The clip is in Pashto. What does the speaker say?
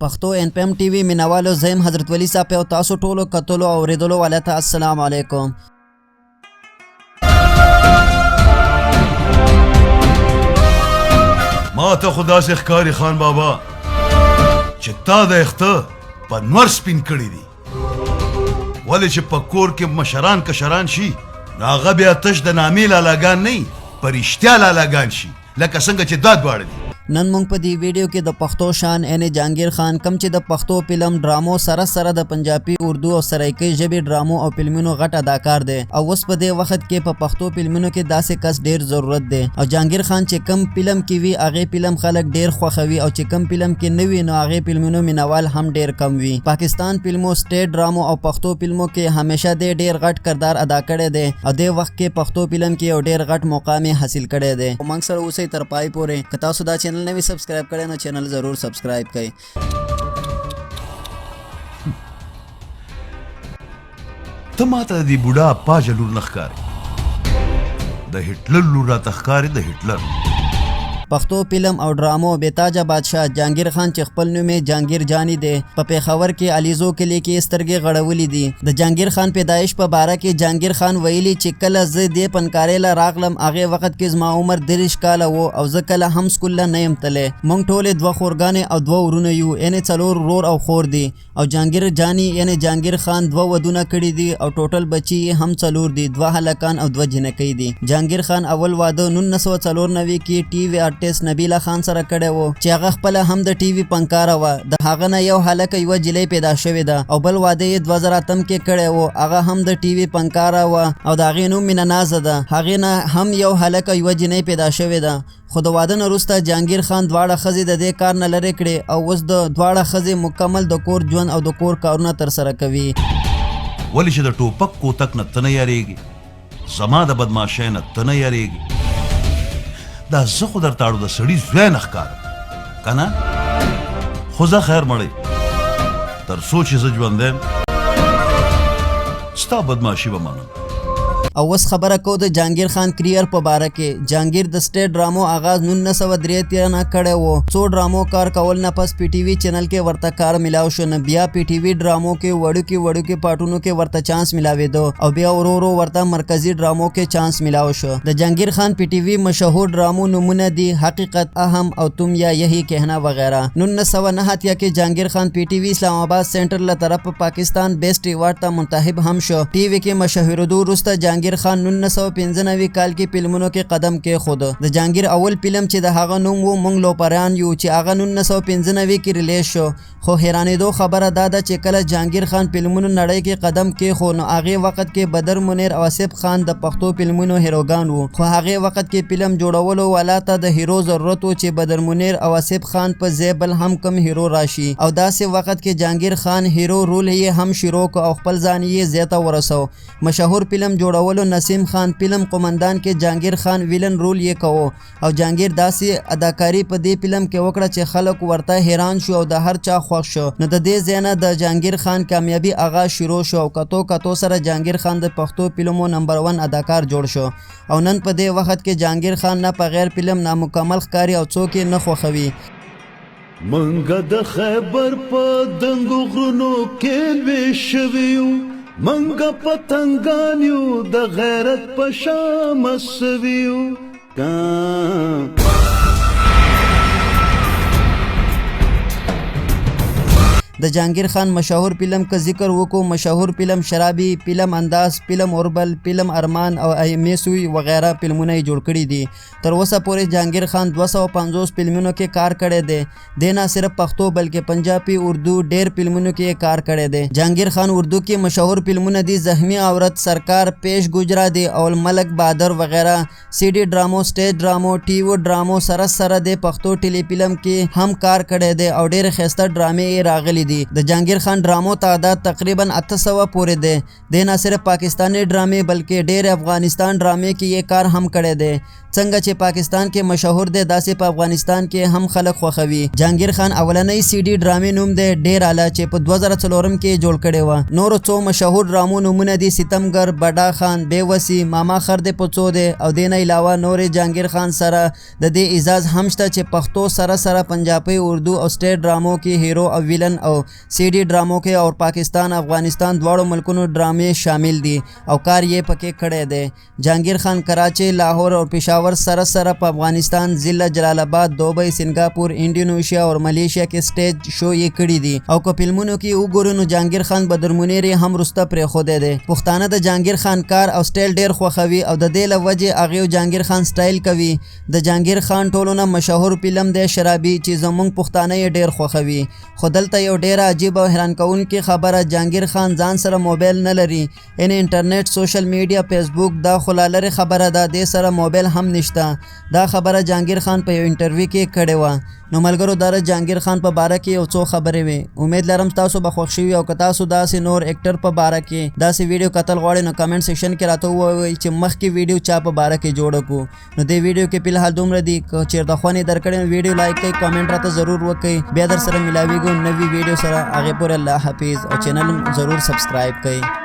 پښتو ان پی ام ټي وي مینوالو زم حضرت ولی صاحب او تاسو ټولو کتلو او اوریدلو ولته السلام علیکم. ما ته خدا سے ښکاری خان بابا چې تا د اخته په نور سپین کړی دي ولې چې په کور کې مشران کشران شي نو هغه بیا تش د نامې لالاګان نه په رښتیا لالاګان شي لکه څنګه چې دا دواړه دي. نن مونږ په دې ویډیو کې د پښتو شان یعنی جهانگیر خان کم چې د پښتو فلم ډرامو سره سره د پنجابي اردو او سرایکي ژبې ډرامو او فلمونو غټ اداکار دی او اوس په دې وخت کې په پښتو فلمونو کې داسې کس ډیر ضرورت دی او جهانگیر خان چې کم فلم کې وي هغه فلم خلک ډیر خوښوي او چې کم فلم کې نه وي نو هغه فلمونو مینوال هم ډیر کم وي. پاکستان فلمو سټیټ ډرامو او پښتو فلمو کې همیشه د ډیر غټ کردار ادا کړی دی او د وخت کې پښتو فلم کې یو ډیر غټ مقام حاصل کړی دی. موږ سره اوسئ تر پای پورې که تاسو دا چینل نوی سبسکرایب کړئ نو چینل ضرور سبسکرایب کړئ. ته ماته د بوډا پاجه لور نه ښکارې د هټلر لور راته ښکارې د هټلر. پښتو فلم او ډرامو بیتاجه بادشاه جهانگیر خان چې خپل نوم یې جهانگیر جانی دی په پیښور کې علیزو کلی کې سترګې غړولې دي. د جهانگیر خان پیدایش په باره کې جهانگیر خان ویلي چې کله زه دې پنکارې له راغلم هغې وخت کې زما عمر 30 کاله و او زه کله هم سکول نه یم تللی. موږ ټولې 2 خورګانې او 2 ورونه یو یعنې 4 ورور او خور دي او جهانگیر جانی یعنی جهانگیر خان 2 ودونه کړي دي او ټوټل بچي یې هم 4 دي 2 هلکان او 2 جنکۍ دي. جهانگیر خان اول واده 1994 کې ټي وي آرټیسټ نبیله خان سره کړی و چې هغه خپل هم د ټي وي پنکاره وه. د هغه نه یو هلک یوه جلۍ پیدا شوې ده او بل واده یې 2008 کې کړی و هغه هم د ټي وي پنکاره وه او د هغې نوم مینه نازه ده. هغې نه هم یو هلک یوه جنۍ پیدا شوې ده خو د واده نه وروسته جهانگیر خان دواړه ښځې د دې کار نه لرې کړې او اوس د دواړه ښځې مکمل د کور ژوند او د کور کارونه ترسره کوي. ولې چې د ټوپک کوتک نه ته نه یارېږي زما د بدماشۍ نه ته نه یارېږي دا زه خو درته اړو د سړي زوی نه ښکارم که نه خو زه خیر مړی تر څو چې زه ژوندی یم ستا بدماشي به منم. او اوس خبره کو د جهانگیر خان کریر په باره کې. جهانگیر د سټیټ ډرامو آغاز 1983 نه کړی و. څو ډرامو کار کول نه پس پی ټي وي چینل کې ورته کار ملاو شو نه بیا پی ټي وي ډرامو کې وړوکي پاټونو کې ورته چانس ملاوېدو او بیا ورو ورو ورته مرکزی ډرامو کې چانس ملاو شو. د جهانگیر خان پی ټي وي مشهور ډرامو نمونه دي حقیقت اهم او تم یا یہی کہنا وغیرہ. 1989 کې جهانگیر خان پی ټي وي اسلام آباد سینټر له طرف پاکستان بیسټ ایوارډ ته منتخب هم شو. ټي وي کې مشهورېدو وروسته جهانگیر خان 1995 کال کې فلمونو کې قدم کېښود. د جهانگیر اول فلم چې د هغه نوم و مونږ لوپریان یو چې هغه 1995 کې ریلیز شو. خو حیرانېدو خبره دا ده چې کله جهانگیر خان فلمونو نړۍ کې قدم کېښود نو هغې وخت کې بدر منیر او آصف خان د پښتو فلمونو هیروګان وو خو هغې وخت کې فلم جوړولو والا ته د هیرو ضرورت و چې بدر منیر او آصف خان په ځای بل هم کم هیرو راشي او داسې وخت کې جهانگیر خان هیرو رول یې هم شروع کړ او خپل ځان یې ځای ته ورسو. مشهور فلم جوړولو نسیم خان فلم قومندان کې جهانگیر خان ویلن رول یې کوو او جهانگیر داسې اداکاری په دې فلم کې وکړه چې خلک ورته حیران شو او د هر چا خوښ شو. نو د دې ځای نه د جهانگیر خان کامیابی آغاز شروع شو او کتو سره جهانگیر خان د پښتو فلمو نمبر 1 اداکار جوړ شو او نن په دې وخت کې جهانگیر خان نه په غیر فلم نامکمل ښکاري او څوک یې نه خوښوي. منګه د خیبر په دنګو غرونو کې لوی شوي یو منګه پتنګان یو د غیرت په شام سوي یو. د جهانگیر خان مشهور فلم که ذکر وکړو مشهور فلم شرابی فلم انداز فلم اوربل فلم ارمان او میسوی وغیرہ فلمونه جوړ کړي دي. تر اوسه پورې جهانگیر خان 250 فلمونو کې کار کړی دی. د نه صرف پښتو بلکې پنجابي اردو ډیر فلمونو کې کار کړی دی. جهانگیر خان اردو کې مشهور فلمونه دي زخمی عورت سرکار پیش گجرا دی او ملک بہادر وغیرہ. سی ڈی ډرامو سټیج ډرامو ټي وي ډرامو سره سره د پښتو ټیلی فلم کې هم کار کړی دی او ډیر ښایسته ډرامې راغلي دي. دي. د جهانگیر خان ډرامو تعداد تقریبا 800 پورې دی. د نه صرف پاکستانی ډرامې بلکې ډېر افغانستان ډرامې کې یې کار هم کړی دی. څنګه چې پاکستان کې مشهور دی داسې په افغانستان کې هم خلک خوښوي. جهانگیر خان اولنۍ سی ډي ډرامې نوم دی ډېر اعلی چې په 2004 کې جوړ کړی و. نورو څو مشهور ډرامو نومونه دي ستمګر، بډا خان، بېوسي، ماما خر دې په څو دی او دې نه علاوه نورې جهانگیر خان سره د دې اعزاز هم شته چې پښتو سره سره پنجابي، اردو او سټیټ ډرامو کې هیرو او ویلن او سی ډي ډرامو کې او پاکستان افغانستان دواړو ملکونو ډرامې شامل دي او کار یې پکې کړی دی. جهانگیر خان کراچي، لاهور او پېښور سره سره په افغانستان ضلع جلال آباد، دوبۍ، سنگاپور، انډونیشیا او ملیشیا کې سټیج شو یې کړي دي او که فلمونو کې وګورو نو جهانگیر خان بدرمنیر هم وروسته پرېښودی دی. پښتانه د جهانگیر خان کار او سټایل ډېر خوښوي او د دې له وجې هغې جهانگیر خان سټایل کوي. د جهانگیر خان ټولو نه مشهور فلم دی شرابي چې زموږ پښتانه یې ډېر خوښوي. خو دلته یو ډېره عجیب او حیران کوونکې خبره، جهانگیر خان ځان سره موبایل نه لري. یعنې انټرنیټ، سوشل میډیا، فیسبوک دا خو لا لرې خبره ده، دې سره موبایل هم نشته. دا خبره جهانگیر خان په یو انټرویو کې کړې وه. نو ملګرو دا د جهانگیر خان په باره کې یو څو خبرې وې. امید لرم تاسو به خوښ شوي او که تاسو داسې نور اکټر په باره کې داسې ویډیو کتل غواړئ نو کمنټ سیکشن کې راته ووایئ چې مخکې ویډیو چا په باره کې جوړه کړو. نو دې ویډیو کې فلحال دومره دي. که چېرته خوند یې درکړی نو ویډیو لایک کړئ، کمنټ راته ضرور وکړئ. بیا در سره ملاویږو نوي ویډیو سره. هغې پورې الله حافظ او چینل ضرور سبسکرایب کړئ.